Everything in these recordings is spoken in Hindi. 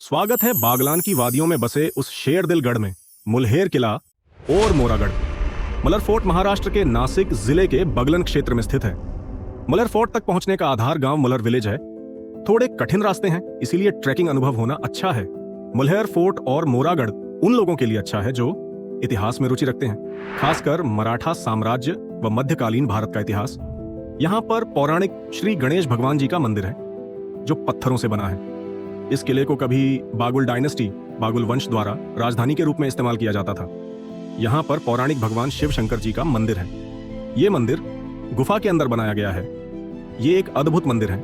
स्वागत है बागलान की वादियों में बसे उस शेरदिल गढ़ में। मुल्हेर किला और मोरागढ़। मलर फोर्ट महाराष्ट्र के नासिक जिले के बगलन क्षेत्र में स्थित है। मलर फोर्ट तक पहुंचने का आधार गांव मुलर विलेज है। थोड़े कठिन रास्ते हैं, इसीलिए ट्रैकिंग अनुभव होना अच्छा है। मुल्हेर फोर्ट और मोरागढ़ उन लोगों के लिए अच्छा है जो इतिहास में रुचि रखते हैं, खासकर मराठा साम्राज्य व मध्यकालीन भारत का इतिहास। यहाँ पर पौराणिक श्री गणेश भगवान जी का मंदिर है जो पत्थरों से बना है। इस किले को कभी बागुल डायनेस्टी, बागुल वंश द्वारा राजधानी के रूप में इस्तेमाल किया जाता था। यहाँ पर पौराणिक भगवान शिव शंकर जी का मंदिर है। ये मंदिर गुफा के अंदर बनाया गया है। ये एक अद्भुत मंदिर है,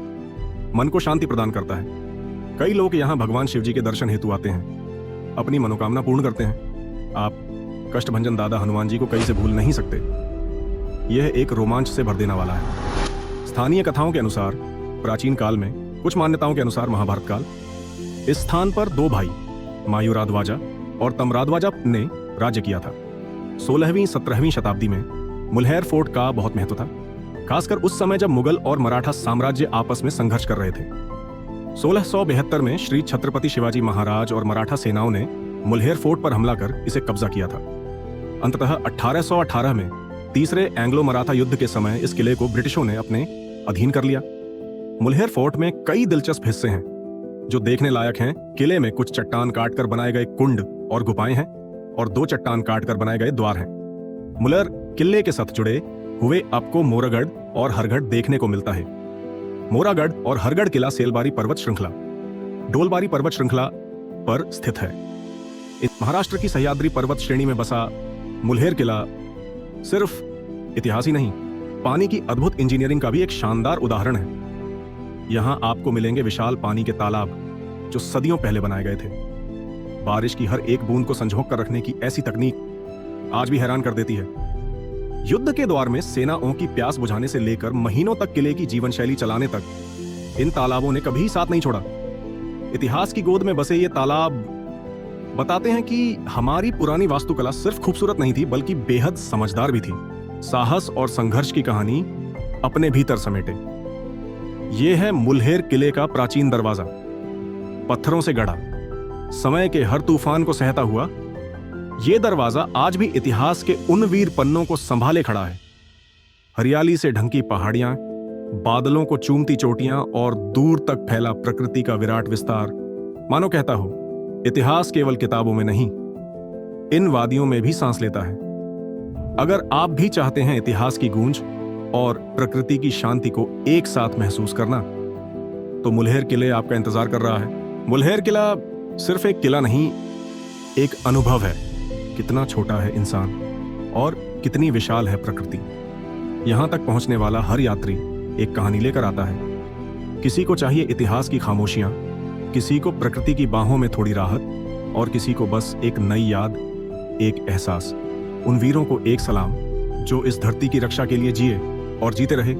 मन को शांति प्रदान करता है। कई लोग यहाँ भगवान शिव जी के दर्शन हेतु आते हैं, अपनी मनोकामना पूर्ण करते हैं। आप कष्टभंजन दादा हनुमान जी को कहीं से भूल नहीं सकते। यह एक रोमांच से भर देने वाला है। स्थानीय कथाओं के अनुसार प्राचीन काल में, कुछ मान्यताओं के अनुसार महाभारत काल, इस स्थान पर दो भाई मायूराध्वजा और तमराध्वजा ने राज्य किया था। 16वीं 17वीं शताब्दी में मुल्हेर फोर्ट का बहुत महत्व था, खासकर उस समय जब मुगल और मराठा साम्राज्य आपस में संघर्ष कर रहे थे। 1672 में श्री छत्रपति शिवाजी महाराज और मराठा सेनाओं ने मुल्हेर फोर्ट पर हमला कर इसे कब्जा किया था। अंततः 1818 में तीसरे एंग्लो मराठा युद्ध के समय इस किले को ब्रिटिशों ने अपने अधीन कर लिया। मुल्हेर फोर्ट में कई दिलचस्प हिस्से हैं जो देखने लायक हैं। किले में कुछ चट्टान काटकर बनाए गए कुंड और गुफाएं हैं और 2 चट्टान काटकर बनाए गए द्वार हैं। मुलर किले के साथ जुड़े हुए आपको मोरागढ़ और हरगढ़ देखने को मिलता है। मोरागढ़ और हरगढ़ किला सेलबारी पर्वत श्रृंखला, डोलबारी पर्वत श्रृंखला पर स्थित है। इस महाराष्ट्र की सह्याद्री पर्वत श्रेणी में बसा मुल्हेर किला सिर्फ इतिहास ही नहीं, पानी की अद्भुत इंजीनियरिंग का भी एक शानदार उदाहरण है। यहाँ आपको मिलेंगे विशाल पानी के तालाब जो सदियों पहले बनाए गए थे। बारिश की हर एक बूंद को संजो कर रखने की ऐसी तकनीक आज भी हैरान कर देती है। युद्ध के दौर में सेनाओं की प्यास बुझाने से लेकर महीनों तक किले की जीवन शैली चलाने तक इन तालाबों ने कभी साथ नहीं छोड़ा। इतिहास की गोद में बसे ये तालाब बताते हैं कि हमारी पुरानी वास्तुकला सिर्फ खूबसूरत नहीं थी, बल्कि बेहद समझदार भी थी। साहस और संघर्ष की कहानी अपने भीतर समेटे। यह है मुल्हेर किले का प्राचीन दरवाजा, पत्थरों से गढ़ा, समय के हर तूफान को सहता हुआ। यह दरवाजा आज भी इतिहास के उन वीर पन्नों को संभाले खड़ा है। हरियाली से ढंकी पहाड़ियां, बादलों को चूमती चोटियां और दूर तक फैला प्रकृति का विराट विस्तार मानो कहता हो इतिहास केवल किताबों में नहीं, इन वादियों में भी सांस लेता है। अगर आप भी चाहते हैं इतिहास की गूंज और प्रकृति की शांति को एक साथ महसूस करना, तो मुल्हेर किले आपका इंतजार कर रहा है। मुल्हेर किला सिर्फ एक किला नहीं, एक अनुभव है। कितना छोटा है इंसान और कितनी विशाल है प्रकृति। यहां तक पहुंचने वाला हर यात्री एक कहानी लेकर आता है। किसी को चाहिए इतिहास की खामोशियां, किसी को प्रकृति की बाहों में थोड़ी राहत, और किसी को बस एक नई याद, एक एहसास। उन वीरों को एक सलाम जो इस धरती की रक्षा के लिए जिए और जीते रहे।